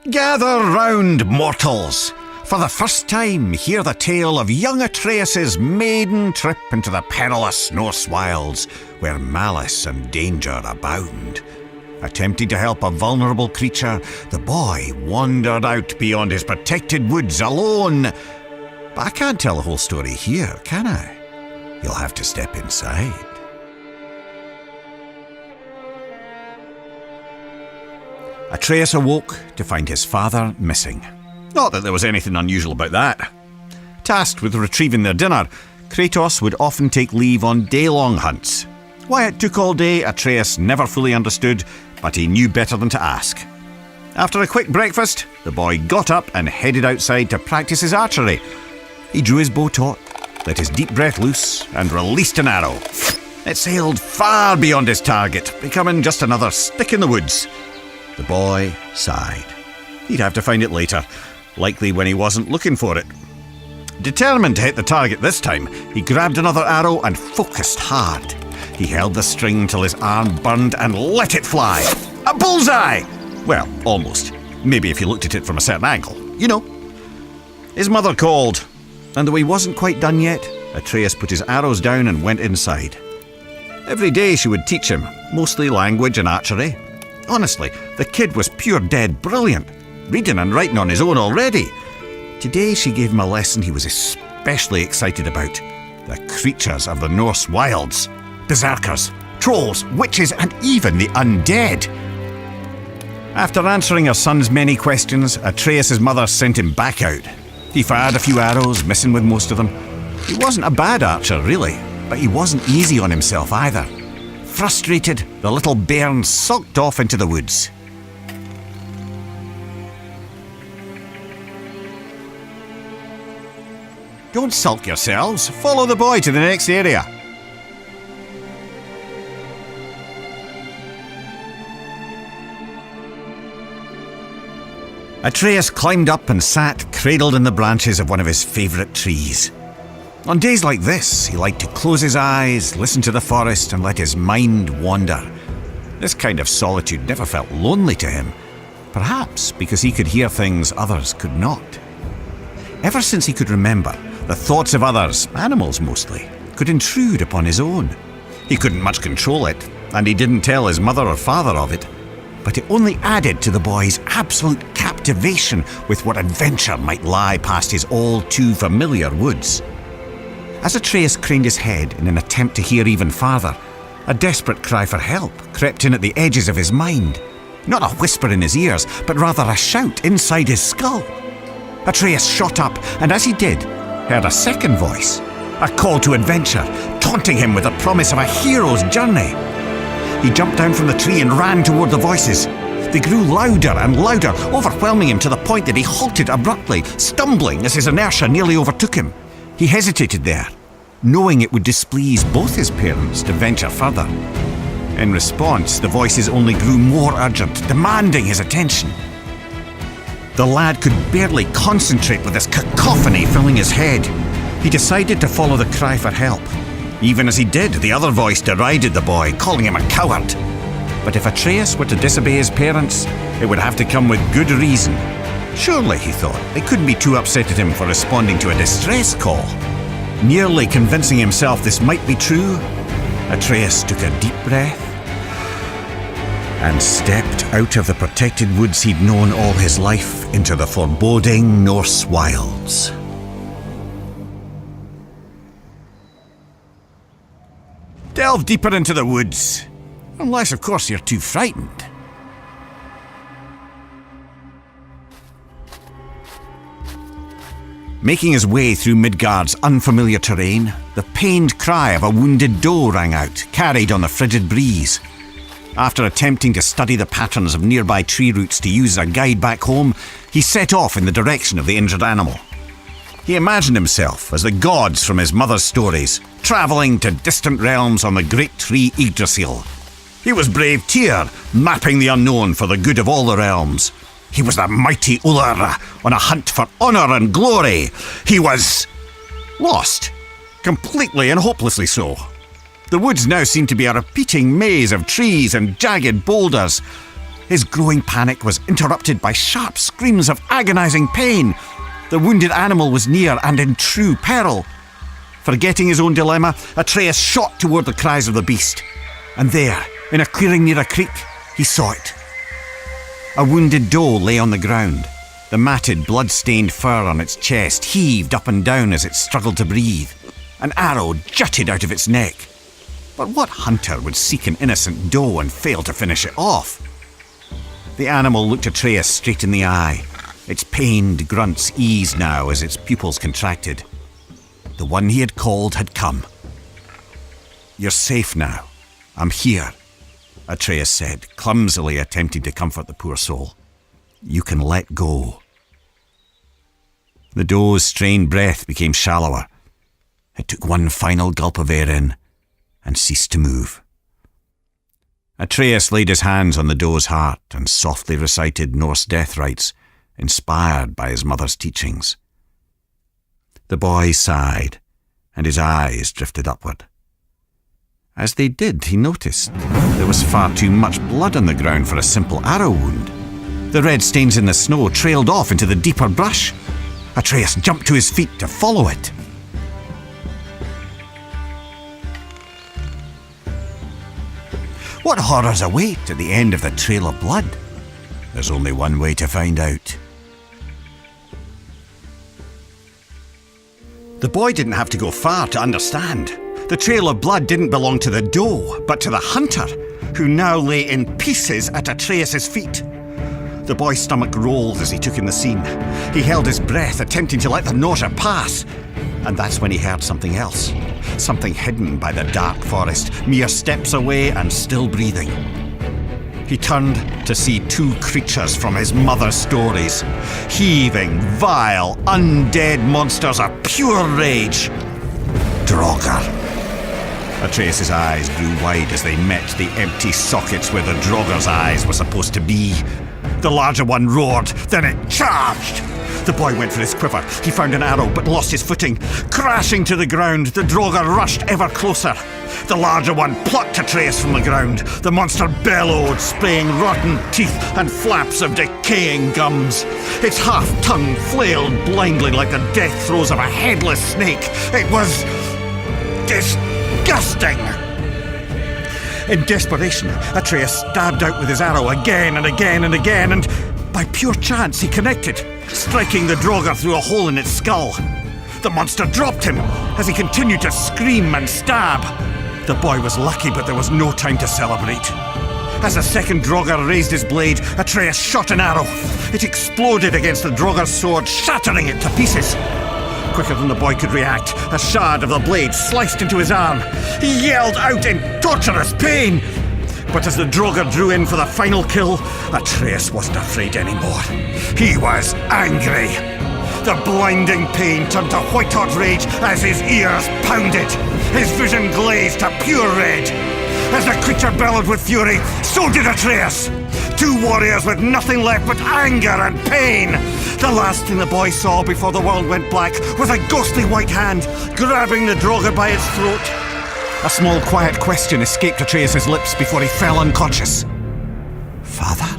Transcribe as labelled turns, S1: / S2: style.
S1: Gather round, mortals! For the first time, hear the tale of young Atreus' maiden trip into the perilous Norse wilds, where malice and danger abound. Attempting to help a vulnerable creature, the boy wandered out beyond his protected woods alone. But I can't tell the whole story here, can I? You'll have to step inside. Atreus awoke to find his father missing. Not that there was anything unusual about that. Tasked with retrieving their dinner, Kratos would often take leave on day-long hunts. Why it took all day, Atreus never fully understood, but he knew better than to ask. After a quick breakfast, the boy got up and headed outside to practice his archery. He drew his bow taut, let his deep breath loose, and released an arrow. It sailed far beyond his target, becoming just another stick in the woods. The boy sighed. He'd have to find it later, likely when he wasn't looking for it. Determined to hit the target this time, he grabbed another arrow and focused hard. He held the string till his arm burned and let it fly. A bullseye! Well, almost. Maybe if you looked at it from a certain angle. You know. His mother called, and though he wasn't quite done yet, Atreus put his arrows down and went inside. Every day she would teach him, mostly language and archery. Honestly, the kid was pure dead brilliant, reading and writing on his own already. Today she gave him a lesson he was especially excited about. The creatures of the Norse wilds. Berserkers, trolls, witches, and even the undead. After answering her son's many questions, Atreus' mother sent him back out. He fired a few arrows, missing with most of them. He wasn't a bad archer, really, but he wasn't easy on himself either. Frustrated, the little bairn sulked off into the woods. Don't sulk yourselves. Follow the boy to the next area. Atreus climbed up and sat cradled in the branches of one of his favourite trees. On days like this, he liked to close his eyes, listen to the forest, and let his mind wander. This kind of solitude never felt lonely to him, perhaps because he could hear things others could not. Ever since he could remember, the thoughts of others, animals mostly, could intrude upon his own. He couldn't much control it, and he didn't tell his mother or father of it, but it only added to the boy's absolute captivation with what adventure might lie past his all too familiar woods. As Atreus craned his head in an attempt to hear even farther, a desperate cry for help crept in at the edges of his mind. Not a whisper in his ears, but rather a shout inside his skull. Atreus shot up, and as he did, heard a second voice, a call to adventure, taunting him with the promise of a hero's journey. He jumped down from the tree and ran toward the voices. They grew louder and louder, overwhelming him to the point that he halted abruptly, stumbling as his inertia nearly overtook him. He hesitated there, knowing it would displease both his parents to venture further. In response, the voices only grew more urgent, demanding his attention. The lad could barely concentrate with this cacophony filling his head. He decided to follow the cry for help. Even as he did, the other voice derided the boy, calling him a coward. But if Atreus were to disobey his parents, it would have to come with good reason. Surely, he thought, they couldn't be too upset at him for responding to a distress call. Nearly convincing himself this might be true, Atreus took a deep breath and stepped out of the protected woods he'd known all his life into the foreboding Norse wilds. Delve deeper into the woods, unless, of course, you're too frightened. Making his way through Midgard's unfamiliar terrain, the pained cry of a wounded doe rang out, carried on the frigid breeze. After attempting to study the patterns of nearby tree roots to use as a guide back home, he set off in the direction of the injured animal. He imagined himself as the gods from his mother's stories, travelling to distant realms on the great tree Yggdrasil. He was brave Tyr, mapping the unknown for the good of all the realms. He was the mighty Ullr, on a hunt for honour and glory. He was lost, completely and hopelessly so. The woods now seemed to be a repeating maze of trees and jagged boulders. His growing panic was interrupted by sharp screams of agonising pain. The wounded animal was near and in true peril. Forgetting his own dilemma, Atreus shot toward the cries of the beast. And there, in a clearing near a creek, he saw it. A wounded doe lay on the ground. The matted, blood-stained fur on its chest heaved up and down as it struggled to breathe. An arrow jutted out of its neck. But what hunter would seek an innocent doe and fail to finish it off? The animal looked Atreus straight in the eye. Its pained grunts eased now as its pupils contracted. The one he had called had come. "You're safe now. I'm here," Atreus said, clumsily attempting to comfort the poor soul. "You can let go." The doe's strained breath became shallower. It took one final gulp of air in and ceased to move. Atreus laid his hands on the doe's heart and softly recited Norse death rites, inspired by his mother's teachings. The boy sighed, and his eyes drifted upward. As they did, he noticed there was far too much blood on the ground for a simple arrow wound. The red stains in the snow trailed off into the deeper brush. Atreus jumped to his feet to follow it. What horrors await at the end of the trail of blood? There's only one way to find out. The boy didn't have to go far to understand. The trail of blood didn't belong to the doe, but to the hunter, who now lay in pieces at Atreus' feet. The boy's stomach rolled as he took in the scene. He held his breath, attempting to let the nausea pass. And that's when he heard something else. Something hidden by the dark forest, mere steps away and still breathing. He turned to see two creatures from his mother's stories. Heaving, vile, undead monsters of pure rage. Draugr. Atreus' eyes grew wide as they met the empty sockets where the Draugr's eyes were supposed to be. The larger one roared, then it charged. The boy went for his quiver. He found an arrow but lost his footing. Crashing to the ground, the Draugr rushed ever closer. The larger one plucked Atreus from the ground. The monster bellowed, spraying rotten teeth and flaps of decaying gums. Its half-tongue flailed blindly like the death throes of a headless snake. It was disgusting. In desperation, Atreus stabbed out with his arrow again and again and again, and by pure chance he connected, striking the Draugr through a hole in its skull. The monster dropped him as he continued to scream and stab. The boy was lucky, but there was no time to celebrate. As the second Draugr raised his blade, Atreus shot an arrow. It exploded against the Draugr's sword, shattering it to pieces. Quicker than the boy could react, a shard of the blade sliced into his arm. He yelled out in torturous pain. But as the Draugr drew in for the final kill, Atreus wasn't afraid anymore. He was angry. The blinding pain turned to white-hot rage as his ears pounded. His vision glazed to pure red. As the creature bellowed with fury, so did Atreus. Two warriors with nothing left but anger and pain. The last thing the boy saw before the world went black was a ghostly white hand grabbing the Draugr by its throat. A small quiet question escaped Atreus' lips before he fell unconscious. "Father?"